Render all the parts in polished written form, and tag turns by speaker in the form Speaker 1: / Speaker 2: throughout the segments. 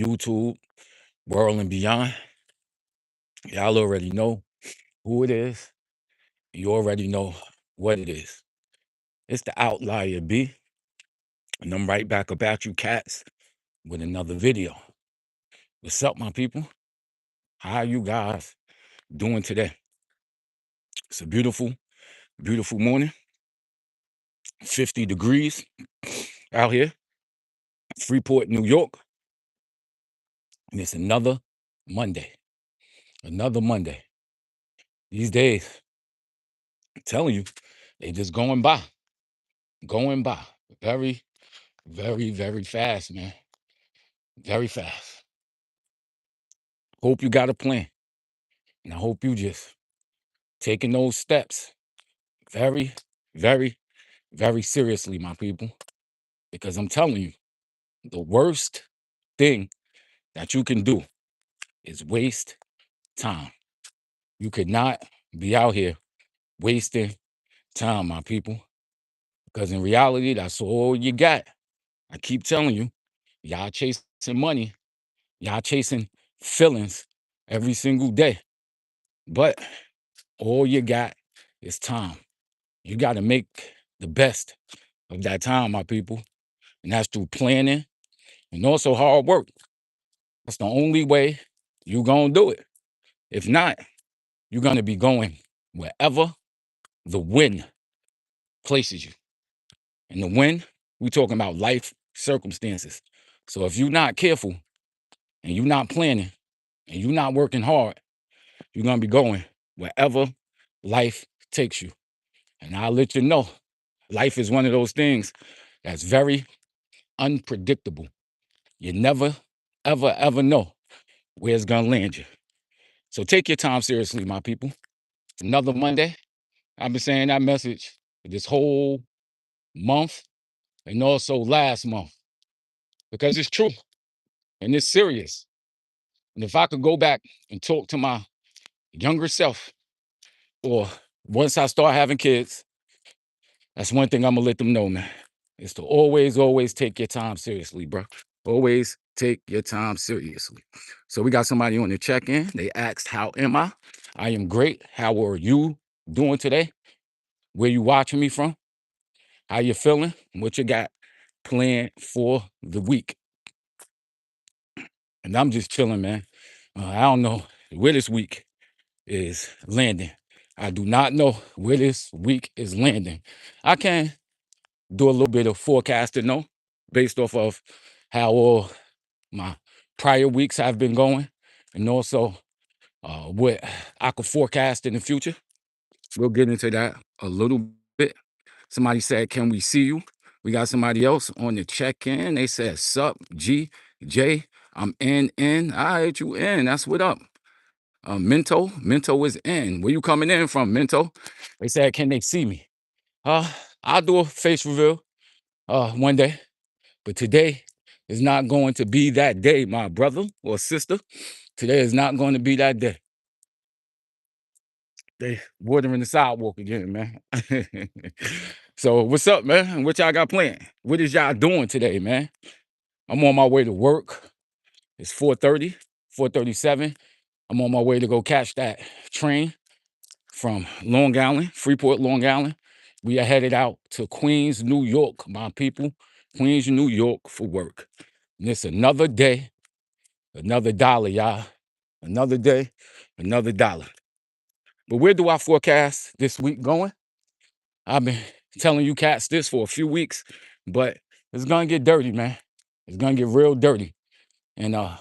Speaker 1: YouTube, world and beyond. Y'all already know who it is. You already know what it is. It's the Outlier B, and I'm right back about you cats with another video. What's up, my people? How you guys doing today? It's a beautiful, beautiful morning. 50 degrees out here, Freeport, New York. And it's another Monday. Another Monday. These days, I'm telling you, they just going by. Going by. Very, very, very fast, man. Very fast. Hope you got a plan. And I hope you just taking those steps very, very, very seriously, my people. Because I'm telling you, the worst thing that you can do is waste time. You could not be out here wasting time, my people. Because in reality, that's all you got. I keep telling you, y'all chasing money, y'all chasing feelings every single day. But all you got is time. You got to make the best of that time, my people. And that's through planning and also hard work. That's the only way you're going to do it. If not, you're going to be going wherever the wind places you. And the wind, we talking about life circumstances. So if you're not careful and you're not planning and you're not working hard, you're going to be going wherever life takes you. And I'll let you know, life is one of those things that's very unpredictable. You never, ever, ever know where it's going to land you. So take your time seriously, my people. Another Monday. I've been saying that message this whole month and also last month because it's true and it's serious. And if I could go back and talk to my younger self, or once I start having kids, that's one thing I'm gonna let them know, man. Is to always, always take your time seriously, bro. Always take your time seriously. So we got somebody on the check-in. They asked, "How am I?" I am great. How are you doing today? Where you watching me from? How you feeling? What you got planned for the week? And I'm just chilling, man. I don't know where this week is landing. I do not know where this week is landing. I can do a little bit of forecasting, though, based off of how all my prior weeks have been going, and also what I could forecast in the future. We'll get into that a little bit. Somebody said, "Can we see you?" We got somebody else on the check-in. They said, "Sup, G, J, I'm in. All right, you in. That's what up." Minto is in. Where you coming in from, Minto? They said, "Can they see me?" Uh, I'll do a face reveal one day, but today is not going to be that day, my brother or sister. Today is not going to be that day. They watering the sidewalk again, man. So what's up, man? What y'all got planned? What is y'all doing today, man? I'm on my way to work. It's 4:30, 4:37. I'm on my way to go catch that train from Long Island, Freeport, Long Island. We are headed out to Queens, New York, my people. Queens, New York for work. And it's another day, another dollar, y'all. Another day, another dollar. But where do I forecast this week going? I've been telling you cats this for a few weeks, but it's gonna get dirty, man. It's gonna get real dirty. And I'm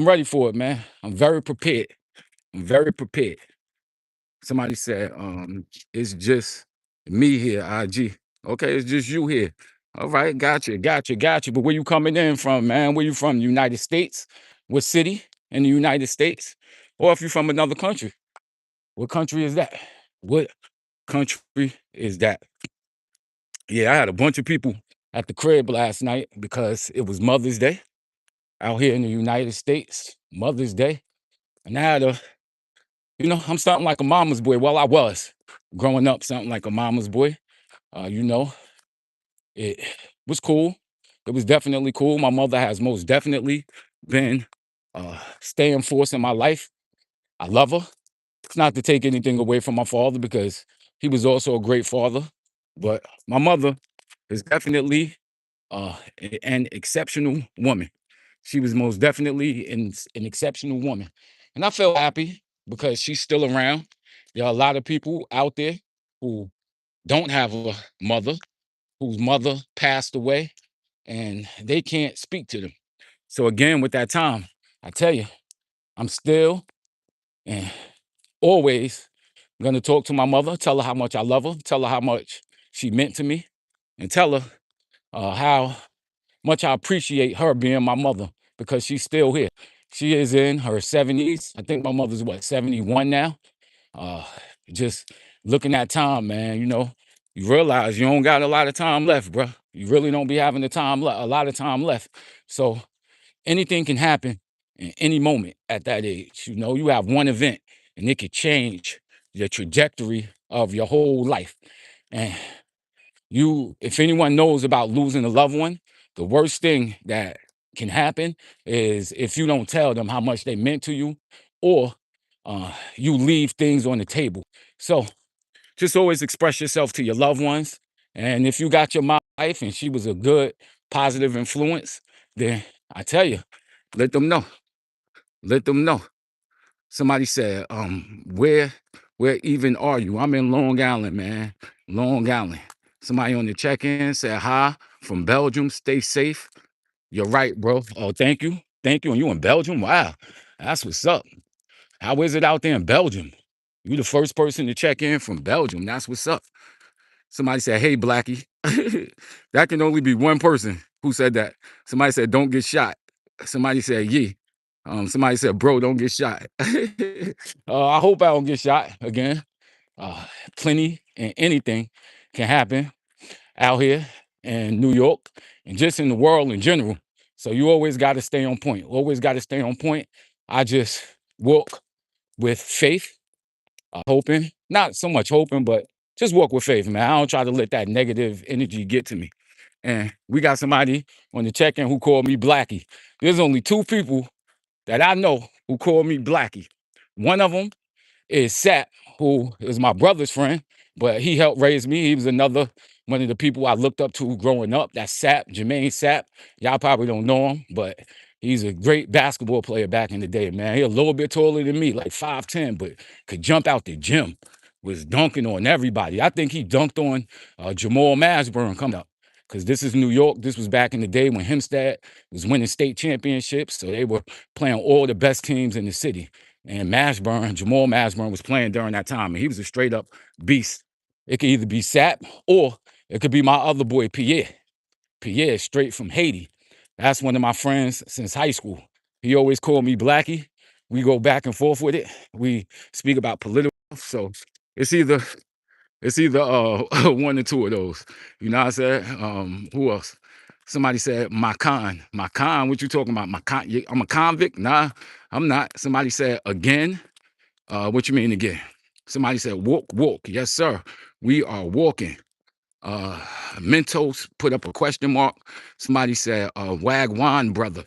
Speaker 1: ready for it, man. I'm very prepared. I'm very prepared. Somebody said, it's just me here, IG. Okay, it's just you here. All right, got you. But where you coming in from, man? Where you from? United States? What city in the United States? Or if you're from another country, what country is that? What country is that? Yeah, I had a bunch of people at the crib last night because it was Mother's Day out here in the United States. Mother's Day. And I had I'm something like a mama's boy. Well, I was growing up something like a mama's boy. You know, it was cool. It was definitely cool. My mother has most definitely been staying force in my life. I love her. It's not to take anything away from my father because he was also a great father. But my mother is definitely an exceptional woman. She was most definitely an exceptional woman. And I felt happy because she's still around. There are a lot of people out there who don't have a mother, whose mother passed away, and they can't speak to them. So again, with that time, I tell you, I'm still and always gonna talk to my mother, tell her how much I love her, tell her how much she meant to me, and tell her how much I appreciate her being my mother because she's still here. She is in her 70s. I think my mother's what, 71 now? Uh, just looking at time, man, you realize you don't got a lot of time left, bro. You really don't be having a lot of time left. So anything can happen in any moment at that age. You have one event and it could change the trajectory of your whole life. And if anyone knows about losing a loved one, the worst thing that can happen is if you don't tell them how much they meant to you, or you leave things on the table. So just always express yourself to your loved ones. And if you got your wife and she was a good, positive influence, then I tell you, let them know. Let them know. Somebody said, where even are you? I'm in Long Island, man. Long Island. Somebody on the check-in said, hi, from Belgium. Stay safe. You're right, bro. Oh, thank you. Thank you. And you in Belgium? Wow. That's what's up. How is it out there in Belgium? You the first person to check in from Belgium. That's what's up. Somebody said, hey, Blackie. That can only be one person who said that. Somebody said, don't get shot. Somebody said, yeah. Somebody said, bro, don't get shot. I hope I don't get shot again. Plenty and anything can happen out here in New York and just in the world in general. So you always got to stay on point. Always got to stay on point. I just walk with faith, hoping, not so much hoping, but just walk with faith, man. I don't try to let that negative energy get to me. And we got somebody on the check-in who called me Blackie. There's only two people that I know who call me Blackie. One of them is Sap, who is my brother's friend, but he helped raise me. He was another one of the people I looked up to growing up. That's Sap, Jermaine Sap. Y'all probably don't know him, but he's a great basketball player back in the day, man. He a little bit taller than me, like 5'10", but could jump out the gym, was dunking on everybody. I think he dunked on Jamal Mashburn coming up. Because this is New York. This was back in the day when Hempstead was winning state championships. So they were playing all the best teams in the city. And Jamal Mashburn was playing during that time. And he was a straight up beast. It could either be Sap or it could be my other boy, Pierre. Pierre, straight from Haiti. That's one of my friends since high school. He always called me Blackie. We go back and forth with it. We speak about political. So it's either one or two of those. You know what I said? Who else? Somebody said Macan. Macan, what you talking about? Macan, I'm a convict? Nah, I'm not. Somebody said again. What you mean again? Somebody said walk, walk. Yes, sir. We are walking. Mentos put up a question mark. Somebody said Wagwan brother.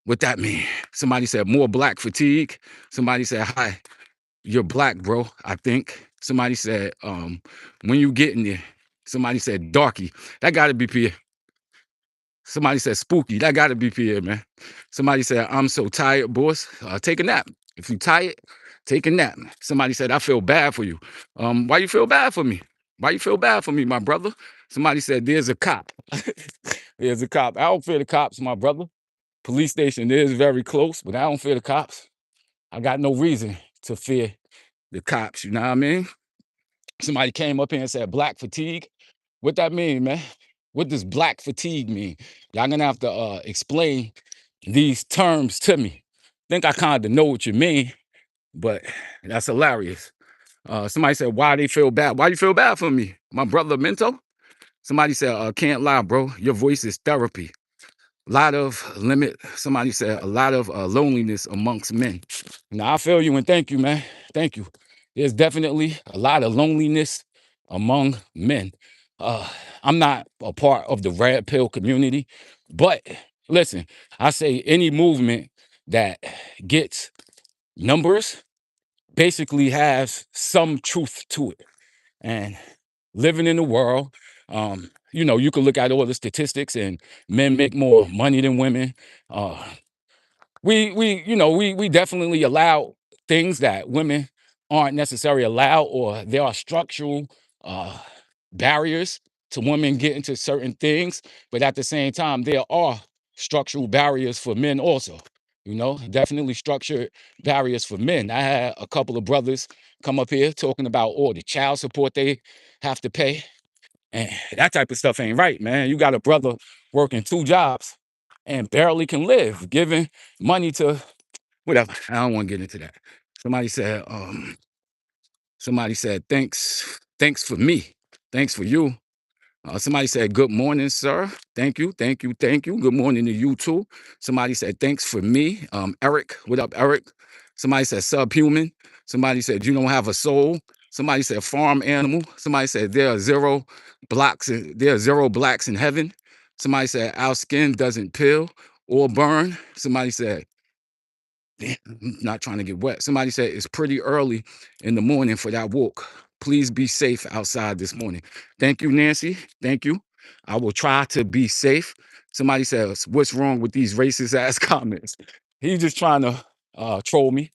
Speaker 1: What that mean? Somebody said more black fatigue. Somebody said hi. You're black, bro, I think. Somebody said, when you get in there, somebody said darky. That gotta be Pierre. Somebody said spooky. That gotta be Pierre, man. Somebody said, I'm so tired, boss. Take a nap. If you tired, take a nap. Somebody said, I feel bad for you. Why you feel bad for me? Why you feel bad for me, my brother? Somebody said, there's a cop. There's a cop. I don't fear the cops, my brother. Police station is very close, but I don't fear the cops. I got no reason to fear the cops, you know what I mean? Somebody came up here and said black fatigue. What that mean, man? What does black fatigue mean? Y'all gonna have to explain these terms to me. Think I kind of know what you mean, but that's hilarious. Somebody said, why they feel bad? Why you feel bad for me? My brother Minto? Somebody said, can't lie, bro. Your voice is therapy. Somebody said a lot of loneliness amongst men. Now I feel you and thank you, man. Thank you. There's definitely a lot of loneliness among men. I'm not a part of the red pill community, but Listen, I say any movement that gets numbers basically has some truth to it. And living in the world, you can look at all the statistics and men make more money than women. Uh, we definitely allow things that women aren't necessarily allowed, or there are structural uh barriers to women getting to certain things, but at the same time there are structural barriers for men also. Definitely structured barriers for men. I had a couple of brothers come up here talking about all the child support they have to pay, and that type of stuff ain't right, man. You got a brother working two jobs and barely can live, giving money to whatever. I don't want to get into that. Somebody said, thanks for me. Thanks for you. Somebody said, good morning, sir. Thank you, thank you, thank you. Good morning to you too. Somebody said, thanks for me. Eric, what up, Eric? Somebody said, subhuman. Somebody said, you don't have a soul. Somebody said, farm animal. Somebody said, there are zero blacks in heaven. Somebody said, our skin doesn't peel or burn. Somebody said, damn, I'm not trying to get wet. Somebody said it's pretty early in the morning for that walk. Please be safe outside this morning. Thank you, Nancy. Thank you. I will try to be safe. Somebody says, what's wrong with these racist ass comments? He's just trying to troll me,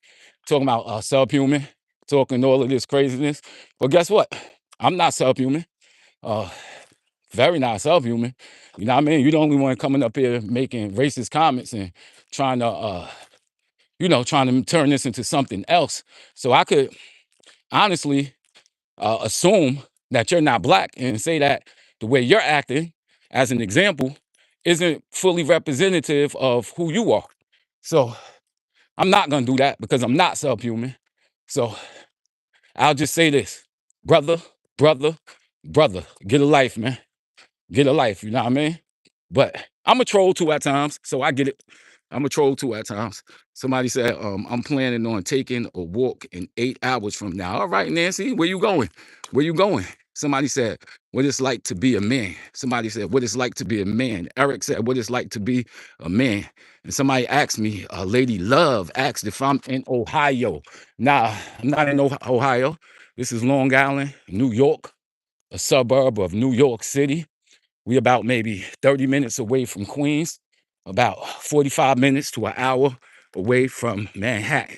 Speaker 1: talking about subhuman, talking all of this craziness. But guess what? I'm not subhuman. Uh, very not subhuman. You know what I mean? You're the only one coming up here making racist comments and trying to trying to turn this into something else. So I could honestly assume that you're not black and say that the way you're acting, as an example, isn't fully representative of who you are. So I'm not going to do that because I'm not subhuman. So I'll just say this, brother, brother, brother, get a life, man. Get a life, you know what I mean? But I'm a troll too at times, so I get it. I'm a troll too at times. Somebody said, I'm planning on taking a walk in 8 hours from now. All right, Nancy, where you going? Where you going? Somebody said, what it's like to be a man. Somebody said, what it's like to be a man. Eric said, what it's like to be a man. And somebody asked me, Lady Love asked if I'm in Ohio. Nah, I'm not in Ohio. This is Long Island, New York, a suburb of New York City. We about maybe 30 minutes away from Queens, about 45 minutes to an hour away from Manhattan.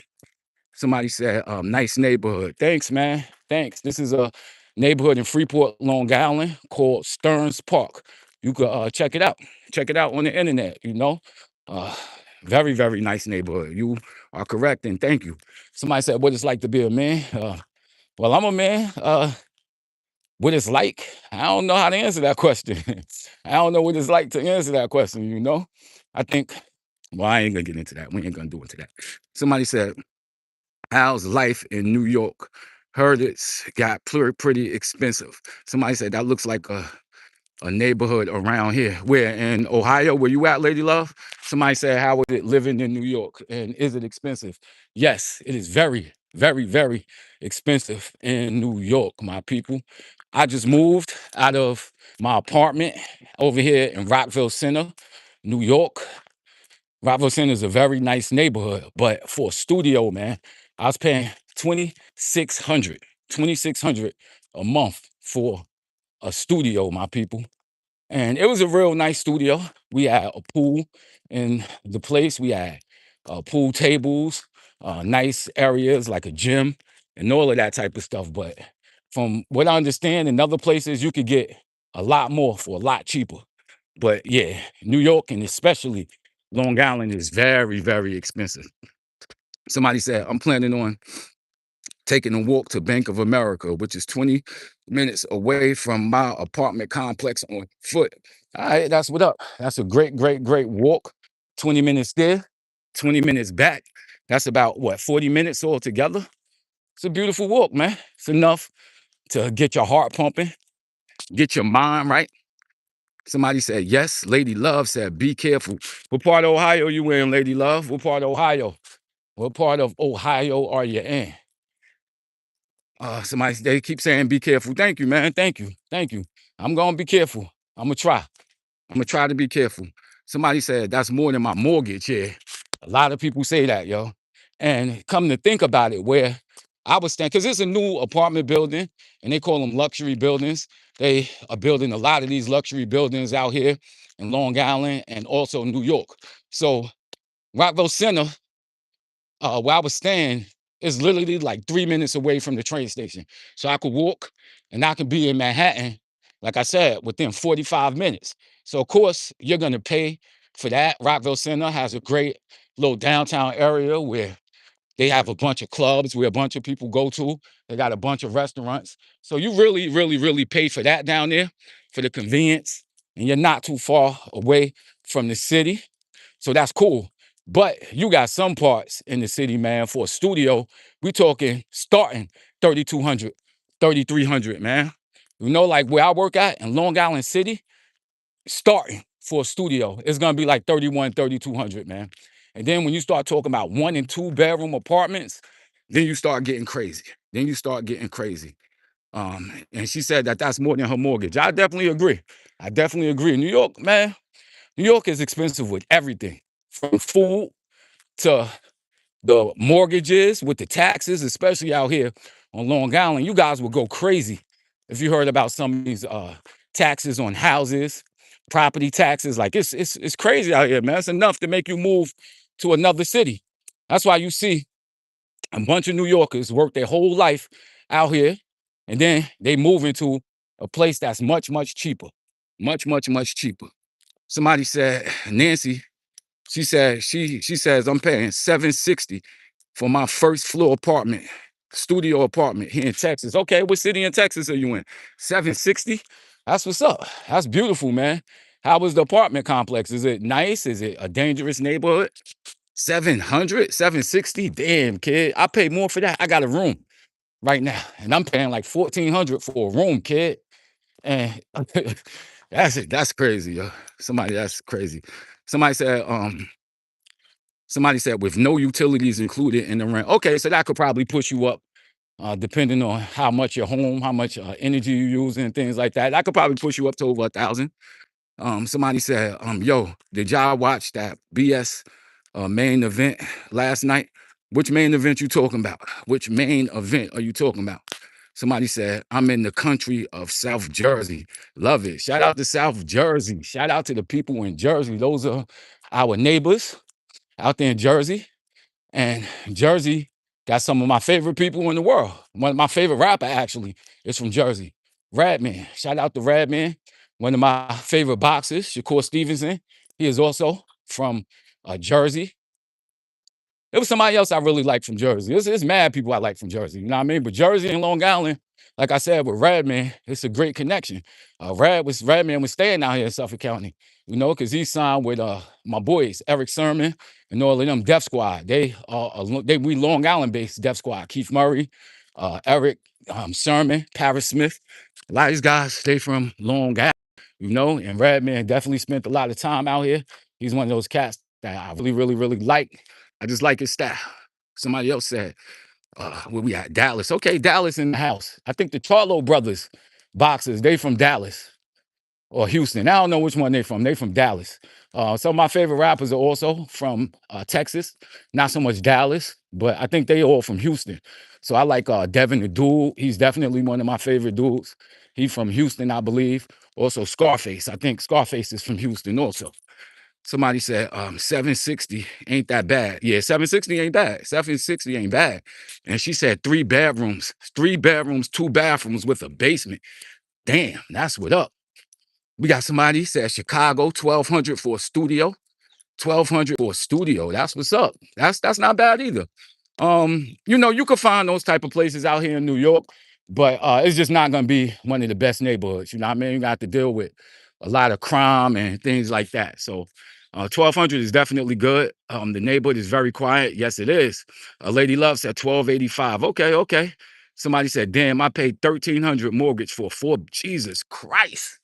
Speaker 1: Somebody said, nice neighborhood. Thanks, man. Thanks. This is a neighborhood in Freeport, Long Island called Stearns Park. You could check it out. Check it out on the internet. Uh, very, very nice neighborhood. You are correct, and thank you. Somebody said, what it's like to be a man. Well, I'm a man. What it's like, I don't know how to answer that question. I don't know what it's like to answer that question. I think, well, I ain't gonna get into that. We ain't gonna do into that. Somebody said, how's life in New York? Heard it's got pretty expensive. Somebody said that looks like a neighborhood around here. Where in Ohio? Where you at, Lady Love? Somebody said, how is it living in New York? And is it expensive? Yes, it is very, very, very expensive in New York, my people. I just moved out of my apartment over here in Rockville Center, New York. Rockville Center is a very nice neighborhood, but for a studio, man, I was paying 2,600 a month for a studio, my people. And it was a real nice studio. We had a pool in the place. We had pool tables, nice areas like a gym and all of that type of stuff. But from what I understand, in other places, you could get a lot more for a lot cheaper. But yeah, New York and especially Long Island is very, very expensive. Somebody said, I'm planning on taking a walk to Bank of America, which is 20 minutes away from my apartment complex on foot. All right, that's what up. That's a great, great, great walk. 20 minutes there, 20 minutes back. That's about what, 40 minutes altogether? It's a beautiful walk, man. It's enough to get your heart pumping, get your mind right. Somebody said, yes. Lady Love said, be careful. What part of Ohio you in, Lady Love? What part of Ohio? What part of Ohio are you in? Somebody, they keep saying, be careful. Thank you, man. Thank you. Thank you. I'm going to be careful. I'm going to try. I'm going to try to be careful. Somebody said that's more than my mortgage. Yeah, a lot of people say that, yo. And come to think about it, where I was staying, because it's a new apartment building, and they call them luxury buildings. They are building a lot of these luxury buildings out here in Long Island and also New York. So Rockville Center, where I was staying, is literally like 3 minutes away from the train station. So I could walk and I could be in Manhattan, like I said, within 45 minutes. So of course you're gonna pay for that. Rockville Center has a great little downtown area where they have a bunch of clubs where a bunch of people go to. They got a bunch of restaurants. So you really, really, really pay for that down there, for the convenience, and you're not too far away from the city. So that's cool. But you got some parts in the city, man, for a studio. We talking starting 3,200, 3,300, man. You know, like where I work at in Long Island City, starting for a studio, it's gonna be like 31, 3,200, man. And then when you start talking about 1 and 2 bedroom apartments, then you start getting crazy. Then you start getting crazy. And she said that that's more than her mortgage. I definitely agree. I definitely agree. New York, man, New York is expensive with everything, from food to the mortgages, with the taxes, especially out here on Long Island. You guys will go crazy if you heard about some of these taxes on houses, property taxes. Like it's crazy out here, man. It's enough to make you move to another city. That's why you see a bunch of New Yorkers work their whole life out here, and then they move into a place that's much, much cheaper. Much, much, much cheaper. Somebody said, Nancy, she says I'm paying 760 for my first floor apartment, studio apartment here in Texas. Okay, what city in Texas are you in? 760? That's what's up. That's beautiful, man. How was the apartment complex? Is it nice? Is it a dangerous neighborhood? 700, 760? Damn, kid. I pay more for that. I got a room right now, and I'm paying like 1,400 for a room, kid. And that's it. That's crazy, yo. That's crazy. Somebody said, with no utilities included in the rent. Okay, so that could probably push you up, depending on how much your home, how much energy you use and things like that. That could probably push you up to over 1,000. Somebody said, yo, did y'all watch that BS main event last night? Which main event you talking about? Which main event are you talking about? Somebody said, I'm in the country of South Jersey. Love it. Shout out to South Jersey. Shout out to the people in Jersey. Those are our neighbors out there in Jersey. And Jersey got some of my favorite people in the world. One of my favorite rapper actually is from Jersey. Radman. Shout out to Radman. One of my favorite boxers, Shakur Stevenson. He is also from Jersey. It was somebody else I really like from Jersey. It's mad people I like from Jersey. You know what I mean? But Jersey and Long Island, like I said, with Radman, it's a great connection. Radman was staying out here in Suffolk County, you know, because he signed with my boys, Eric Sermon and all of them Def Squad. We Long Island based Def Squad. Keith Murray, Eric Sermon, Paris Smith. A lot of these guys, they from Long Island, you know, and Radman definitely spent a lot of time out here. He's one of those cats that I really, really, really like. I just like his style. Somebody else said, where we at? Dallas. Okay, Dallas in the house. I think the Charlo brothers, boxers, they from Dallas or Houston. I don't know which one they from. They from Dallas. Some of my favorite rappers are also from Texas. Not so much Dallas, but I think they all from Houston. So I like Devin the Dude. He's definitely one of my favorite dudes. He from Houston, I believe. Also Scarface. I think Scarface is from Houston also. Somebody said 760 ain't that bad. Yeah, 760 ain't bad. 760 ain't bad. And she said 3 bedrooms, 3 bedrooms, 2 bathrooms with a basement. Damn, that's what up. We got somebody said Chicago, 1,200 for a studio. 1,200 for a studio. That's what's up. That's not bad either. You know, you could find those type of places out here in New York, but it's just not gonna be one of the best neighborhoods. You know what I mean? You got to deal with a lot of crime and things like that. So 1,200 is definitely good. The neighborhood is very quiet. Yes, it is. Lady Love said 1,285. Okay, okay. Somebody said, damn, I paid 1,300 mortgage for Jesus Christ.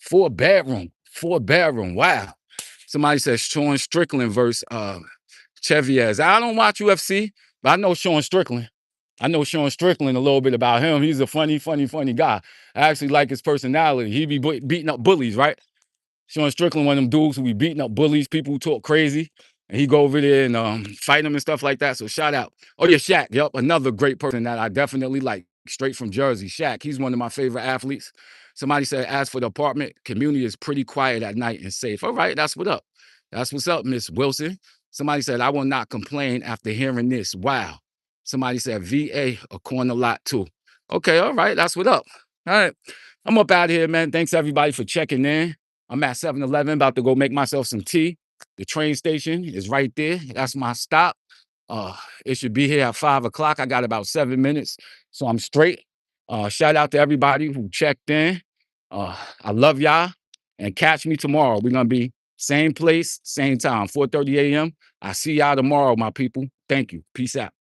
Speaker 1: 4 bedroom. 4 bedroom. Wow. Somebody says Sean Strickland versus Cheviez. I don't watch UFC, but I know Sean Strickland. I know Sean Strickland a little bit about him. He's a funny guy. I actually like his personality. He be beating up bullies, right? Sean Strickland, one of them dudes who be beating up bullies, people who talk crazy, and he go over there and fight them and stuff like that. So shout out. Oh yeah, Shaq. Yep, another great person that I definitely like. Straight from Jersey, Shaq. He's one of my favorite athletes. Somebody said, as for the apartment, community is pretty quiet at night and safe. All right, that's what up. That's what's up, Miss Wilson. Somebody said, I will not complain after hearing this. Wow. Somebody said, VA, a corner lot too. Okay, all right, that's what up. All right, I'm up out of here, man. Thanks everybody for checking in. I'm at 7-Eleven, about to go make myself some tea. The train station is right there. That's my stop. It should be here at 5 o'clock. I got about 7 minutes, so I'm straight. Shout out to everybody who checked in. I love y'all, and catch me tomorrow. We're gonna be same place, same time, 4:30 a.m. I see y'all tomorrow, my people. Thank you. Peace out.